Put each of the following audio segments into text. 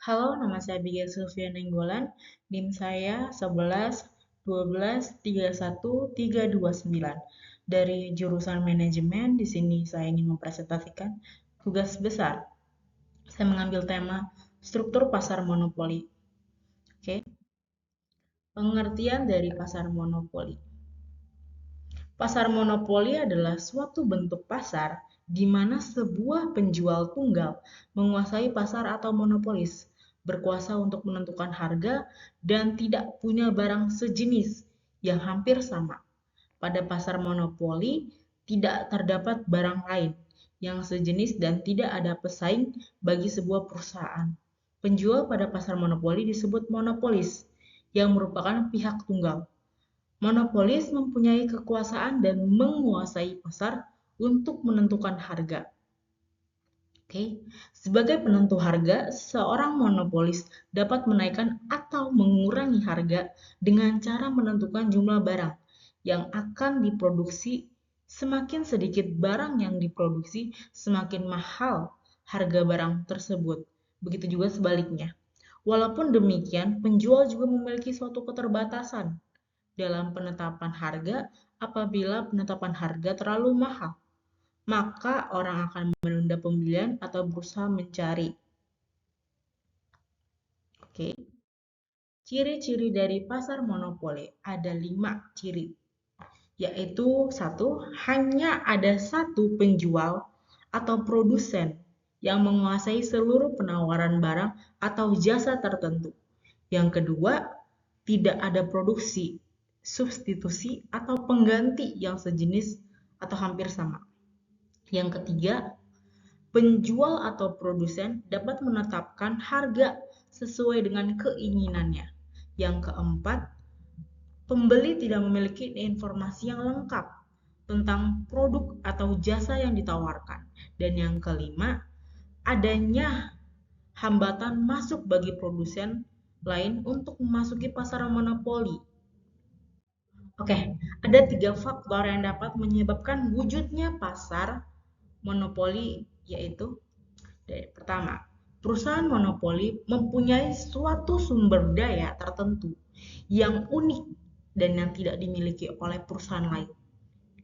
Halo, nama saya Abigail Sylvia Nenggolan. NIM saya 11 12 31 329. Dari jurusan manajemen, di sini saya ingin mempresentasikan tugas besar. Saya mengambil tema struktur pasar monopoli. Oke. Pengertian dari pasar monopoli. Pasar monopoli adalah suatu bentuk pasar di mana sebuah penjual tunggal menguasai pasar atau monopolis, berkuasa untuk menentukan harga dan tidak punya barang sejenis yang hampir sama. Pada pasar monopoli, tidak terdapat barang lain yang sejenis dan tidak ada pesaing bagi sebuah perusahaan. Penjual pada pasar monopoli disebut monopolis, yang merupakan pihak tunggal. Monopolis mempunyai kekuasaan dan menguasai pasar untuk menentukan harga. Oke. Sebagai penentu harga, seorang monopolis dapat menaikkan atau mengurangi harga dengan cara menentukan jumlah barang yang akan diproduksi. Semakin sedikit barang yang diproduksi, semakin mahal harga barang tersebut. Begitu juga sebaliknya. Walaupun demikian, penjual juga memiliki suatu keterbatasan dalam penetapan harga. Apabila penetapan harga terlalu mahal, maka orang akan menunda pembelian atau berusaha mencari. Oke. Ciri-ciri dari pasar monopoli ada 5 ciri, yaitu satu, hanya ada satu penjual atau produsen yang menguasai seluruh penawaran barang atau jasa tertentu. Yang kedua, tidak ada produksi, substitusi, atau pengganti yang sejenis atau hampir sama. Yang ketiga, penjual atau produsen dapat menetapkan harga sesuai dengan keinginannya. Yang keempat, pembeli tidak memiliki informasi yang lengkap tentang produk atau jasa yang ditawarkan. Dan yang kelima, adanya hambatan masuk bagi produsen lain untuk memasuki pasar monopoli. Oke, ada 3 faktor yang dapat menyebabkan wujudnya pasar monopoli, yaitu pertama, perusahaan monopoli mempunyai suatu sumber daya tertentu yang unik dan yang tidak dimiliki oleh perusahaan lain.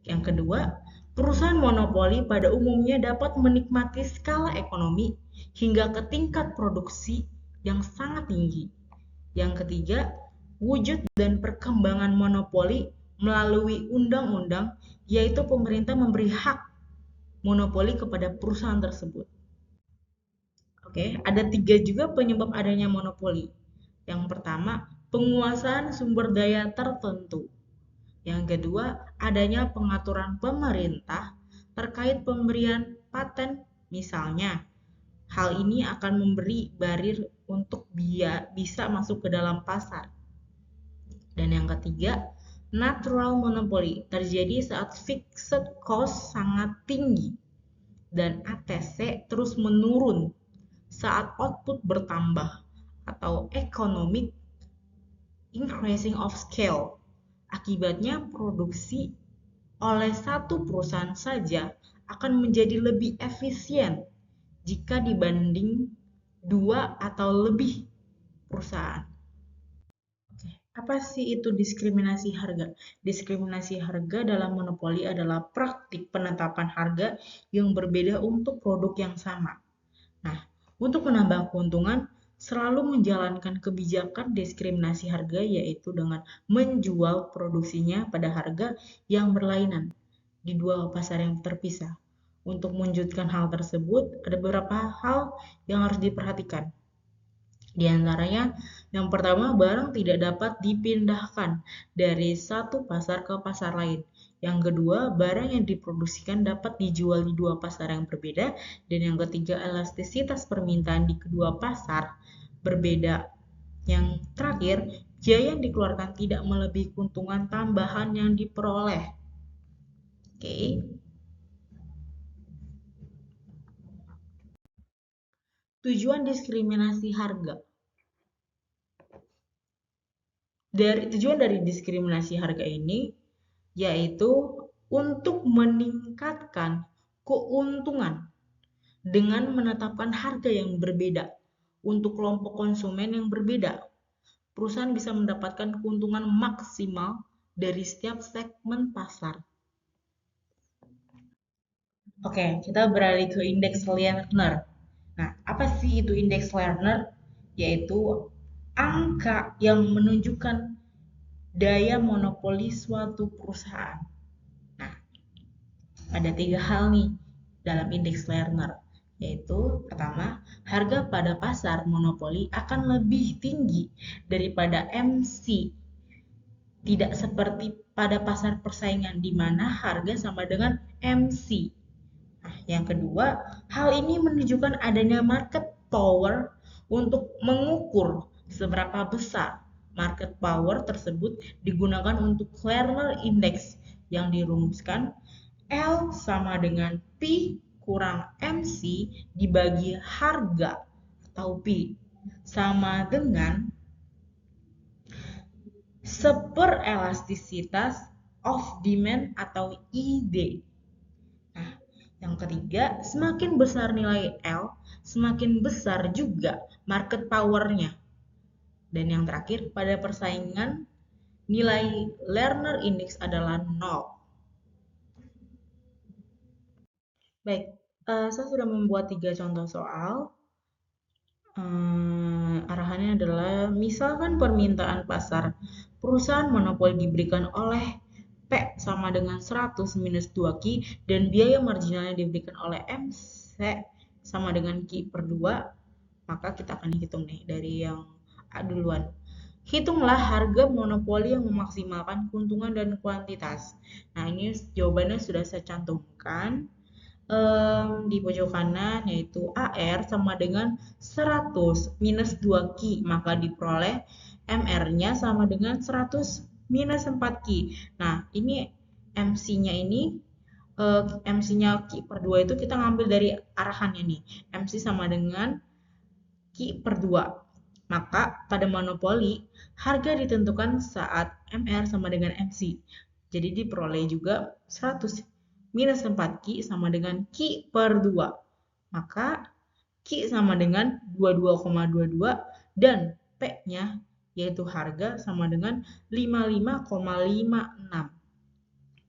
Yang kedua, perusahaan monopoli pada umumnya dapat menikmati skala ekonomi hingga ke tingkat produksi yang sangat tinggi. Yang ketiga, wujud dan perkembangan monopoli melalui undang-undang, yaitu pemerintah memberi hak monopoli kepada perusahaan tersebut. Oke, ada 3 juga penyebab adanya monopoli. Yang pertama, penguasaan sumber daya tertentu. Yang kedua, adanya pengaturan pemerintah terkait pemberian paten misalnya. Hal ini akan memberi barir untuk bisa masuk ke dalam pasar. Dan yang ketiga, natural monopoly terjadi saat fixed cost sangat tinggi dan ATC terus menurun saat output bertambah atau economic increasing of scale. Akibatnya produksi oleh satu perusahaan saja akan menjadi lebih efisien jika dibanding 2 atau lebih perusahaan. Apa sih itu diskriminasi harga? Diskriminasi harga dalam monopoli adalah praktik penetapan harga yang berbeda untuk produk yang sama. Nah, untuk menambah keuntungan, selalu menjalankan kebijakan diskriminasi harga, yaitu dengan menjual produksinya pada harga yang berlainan di 2 pasar yang terpisah. Untuk mewujudkan hal tersebut, ada beberapa hal yang harus diperhatikan. Di antaranya, yang pertama, barang tidak dapat dipindahkan dari satu pasar ke pasar lain. Yang kedua, barang yang diproduksikan dapat dijual di 2 pasar yang berbeda. Dan yang ketiga, elastisitas permintaan di kedua pasar berbeda. Yang terakhir, biaya yang dikeluarkan tidak melebihi keuntungan tambahan yang diperoleh. Oke. Tujuan diskriminasi harga. Tujuan dari diskriminasi harga ini yaitu untuk meningkatkan keuntungan dengan menetapkan harga yang berbeda untuk kelompok konsumen yang berbeda. Perusahaan bisa mendapatkan keuntungan maksimal dari setiap segmen pasar. Oke, kita beralih ke indeks Lerner. Nah, apa sih itu indeks Lerner? Yaitu angka yang menunjukkan daya monopoli suatu perusahaan. Nah, ada 3 hal nih dalam indeks Lerner, yaitu pertama, harga pada pasar monopoli akan lebih tinggi daripada MC, tidak seperti pada pasar persaingan di mana harga sama dengan MC. Nah, yang kedua, hal ini menunjukkan adanya market power untuk mengukur seberapa besar market power tersebut digunakan untuk Lerner Index yang dirumuskan L sama dengan P kurang MC dibagi harga atau P sama dengan seperelastisitas of demand atau ID. Nah, yang ketiga, semakin besar nilai L, semakin besar juga market power-nya. Dan yang terakhir, pada persaingan, nilai Lerner Index adalah 0. Baik, saya sudah membuat 3 contoh soal. Arahannya adalah, misalkan permintaan pasar perusahaan monopoli diberikan oleh P sama dengan 100 minus 2Q dan biaya marginalnya diberikan oleh MC sama dengan Q per 2, maka kita akan hitung nih dari yang A duluan. Hitunglah harga monopoli yang memaksimalkan keuntungan dan kuantitas. Nah, ini jawabannya sudah saya cantumkan di pojok kanan, yaitu AR sama dengan 100 minus 2Q, maka diperoleh MR-nya sama dengan 100 minus 4Q. Nah, ini MC-nya ini MC-nya Q per 2 itu kita ngambil dari arahannya nih. MC sama dengan Q per 2. Maka pada monopoli, harga ditentukan saat MR sama dengan MC. Jadi diperoleh juga 100 minus 4Q sama dengan Q per 2. Maka Q sama dengan 22,22 dan P-nya yaitu harga sama dengan 55,56.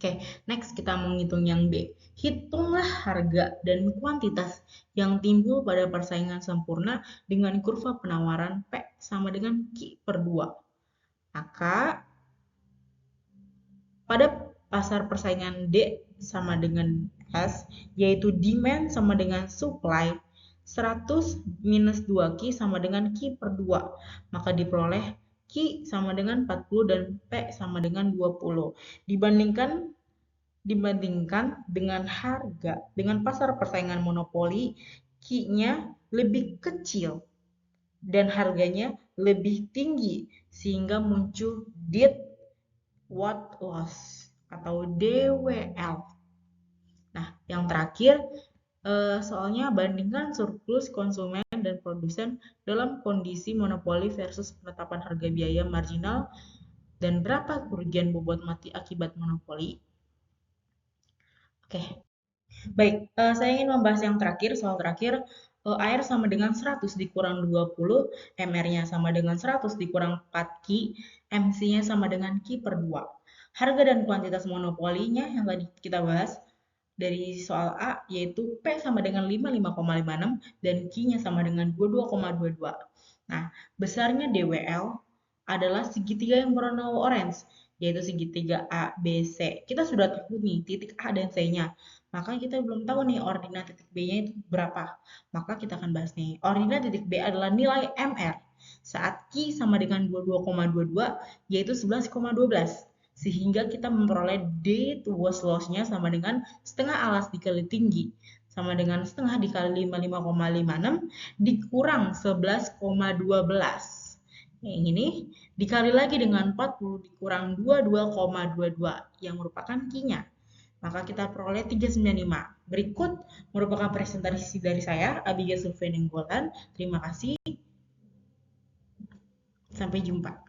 Oke, next kita menghitung yang B. Hitunglah harga dan kuantitas yang timbul pada persaingan sempurna dengan kurva penawaran P sama dengan Q per 2. Maka pada pasar persaingan D sama dengan S, yaitu demand sama dengan supply, 100 minus 2Q sama dengan Q per 2. Maka diperoleh Q sama dengan 40 dan P sama dengan 20. Dibandingkan dengan harga, dengan pasar persaingan monopoli, Q-nya lebih kecil dan harganya lebih tinggi sehingga muncul dead what loss atau DWL. Nah, yang terakhir, soalnya bandingkan surplus konsumen dan produsen dalam kondisi monopoli versus penetapan harga biaya marginal dan berapa kerugian bobot mati akibat monopoli. Oke, baik, saya ingin membahas yang terakhir, soal terakhir, air sama dengan 100 dikurang 20, MR-nya sama dengan 100 dikurang 4Q, MC-nya sama dengan Q per 2. Harga dan kuantitas monopolinya yang tadi kita bahas dari soal A, yaitu P sama dengan 55,56 dan Q-nya sama dengan 22,22. Nah, besarnya DWL adalah segitiga yang berwarna orange, yaitu segitiga A, B, C. Kita sudah tahu nih titik A dan C-nya. Maka kita belum tahu nih ordinat titik B-nya itu berapa. Maka kita akan bahas nih. Ordinat titik B adalah nilai MR saat Q sama dengan 22,22 yaitu 11,12. Sehingga kita memperoleh D towards loss-nya sama dengan setengah alas dikali tinggi. Sama dengan setengah dikali 55,56 dikurang 11,12. Yang ini dikali lagi dengan 40 dikurang 22,22 yang merupakan Q-nya. Maka kita peroleh 395. Berikut merupakan presentasi dari saya, Abigail Sulfianenggolan. Terima kasih. Sampai jumpa.